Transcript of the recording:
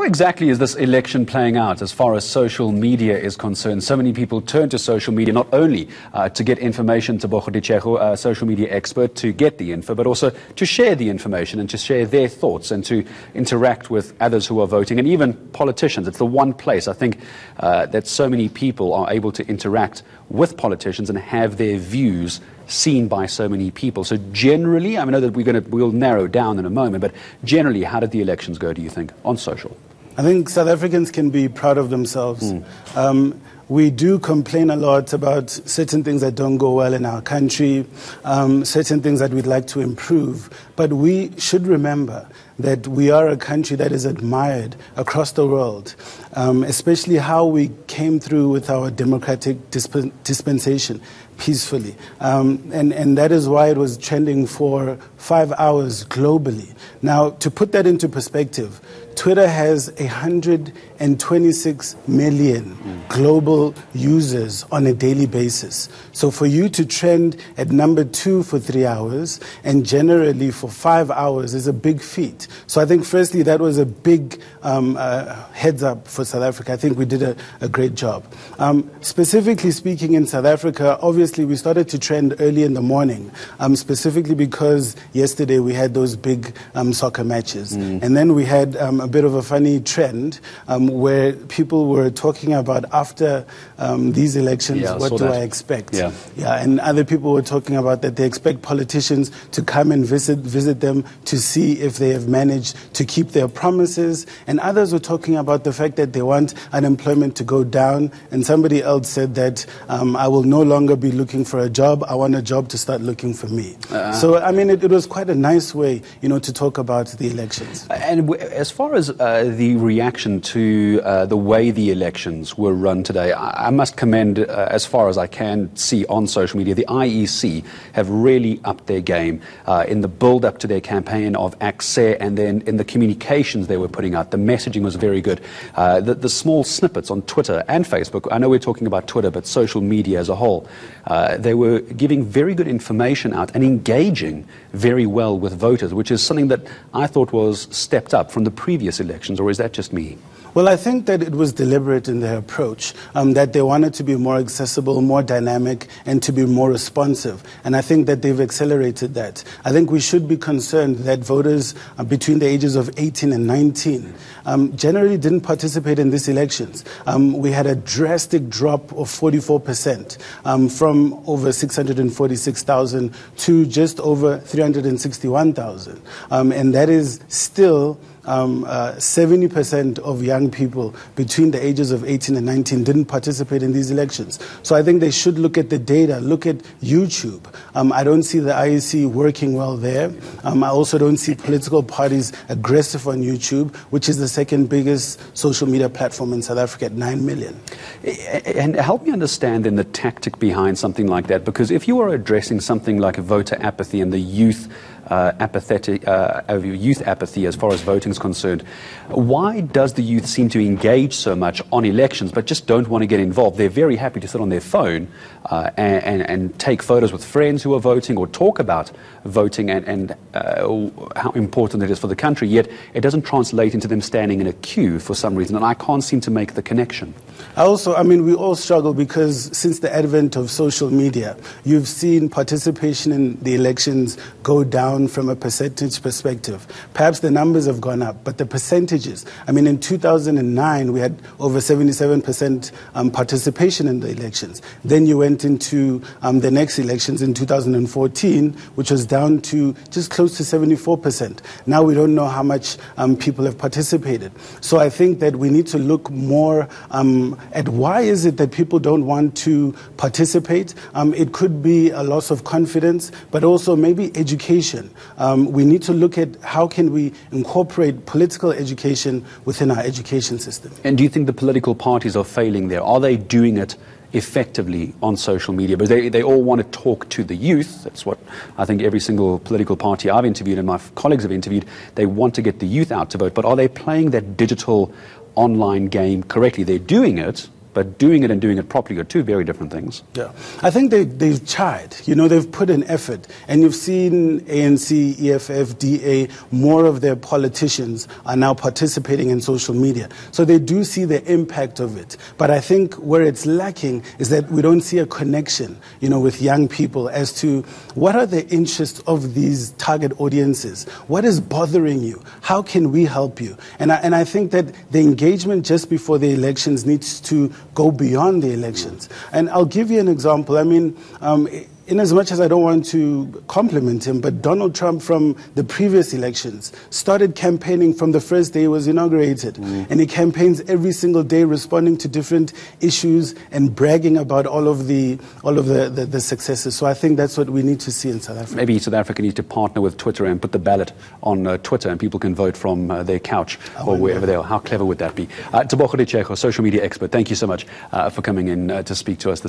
exactly is this election playing out as far as social media is concerned? So many people turn to social media not only to get information, Tebogo, Ditshego, a social media expert, to get the info, but also to share the information and to share their thoughts and to interact with others who are voting and even politicians. It's the one place, I think, that so many people are able to interact with politicians and have their views seen by so many people. So generally, I know that we'll narrow down in a moment, but generally, how did the elections go, do you think, on social? I think South Africans can be proud of themselves. We do complain a lot about certain things that don't go well in our country, certain things that we'd like to improve. But we should remember that we are a country that is admired across the world, especially how we came through with our democratic dispensation peacefully. And that is why it was trending for 5 hours globally. Now, to put that into perspective, Twitter has 126 million global users on a daily basis. So for you to trend at number 2 for 3 hours and generally for 5 hours is a big feat. So I think firstly that was a big heads up for South Africa. I think we did a great job. Specifically speaking in South Africa, obviously we started to trend early in the morning, specifically because yesterday we had those big soccer matches. And then we had a bit of a funny trend where people were talking about after these elections, what do I expect? And other people were talking about that they expect politicians to come and visit them to see if they have managed to keep their promises. And others were talking about the fact that they want unemployment to go down. And somebody else said that I will no longer be looking for a job. I want a job to start looking for me. So, I mean, it was quite a nice way, to talk about the elections. And as far as the reaction to the way the elections were run today, I must commend, as far as I can see on social media, the IEC have really upped their game in the build-up to their campaign of Access, and then in the communications they were putting out. The messaging was very good. The small snippets on Twitter and Facebook, I know we're talking about Twitter, but social media as a whole, they were giving very good information out and engaging very well with voters, which is something that I thought was stepped up from the previous elections, or is that just me? Well, I think that it was deliberate in their approach, that they wanted to be more accessible, more dynamic, and to be more responsive. And I think that they've accelerated that. I think we should be concerned that voters between the ages of 18 and 19 generally didn't participate in these elections. We had a drastic drop of 44% from over 646,000 to just over 361,000. And that is still 70% of young people between the ages of 18 and 19 didn't participate in these elections. So I think they should look at the data, look at YouTube. I don't see the IEC working well there. I also don't see political parties aggressive on YouTube, which is the second biggest social media platform in South Africa at 9 million. And help me understand then the tactic behind something like that, because if you are addressing something like voter apathy and the youth youth apathy as far as voting is concerned, why does the youth seem to engage so much on elections but just don't want to get involved? They're very happy to sit on their phone and take photos with friends who are voting or talk about voting and how important it is for the country, yet it doesn't translate into them standing in a queue for some reason, and I can't seem to make the connection. We all struggle because since the advent of social media, you've seen participation in the elections go down from a percentage perspective. Perhaps the numbers have gone up, but the percentages, in 2009, we had over 77% participation in the elections. Then you went into the next elections in 2014, which was down to just close to 74%. Now we don't know how much people have participated. So I think that we need to look more at why is it that people don't want to participate. It could be a loss of confidence, but also maybe education. We need to look at how can we incorporate political education within our education system. And do you think the political parties are failing there? Are they doing it effectively on social media? But they all want to talk to the youth. That's what I think every single political party I've interviewed and my colleagues have interviewed. They want to get the youth out to vote. But are they playing that digital online game correctly? They're doing it, but doing it and doing it properly are two very different things. Yeah, I think they've tried. You know, they've put an effort, and you've seen ANC, EFF, DA, more of their politicians are now participating in social media. So they do see the impact of it. But I think where it's lacking is that we don't see a connection, you know, with young people as to what are the interests of these target audiences. What is bothering you? How can we help you? And I think that the engagement just before the elections needs to go beyond the elections. And I'll give you an example. I mean, in as much as I don't want to compliment him, but Donald Trump from the previous elections started campaigning from the first day he was inaugurated. And he campaigns every single day responding to different issues and bragging about all of the successes. So I think that's what we need to see in South Africa. Maybe South Africa needs to partner with Twitter and put the ballot on Twitter, and people can vote from their couch or wherever they are. How clever would that be? Tebogo, Ditshego, social media expert, thank you so much for coming in to speak to us this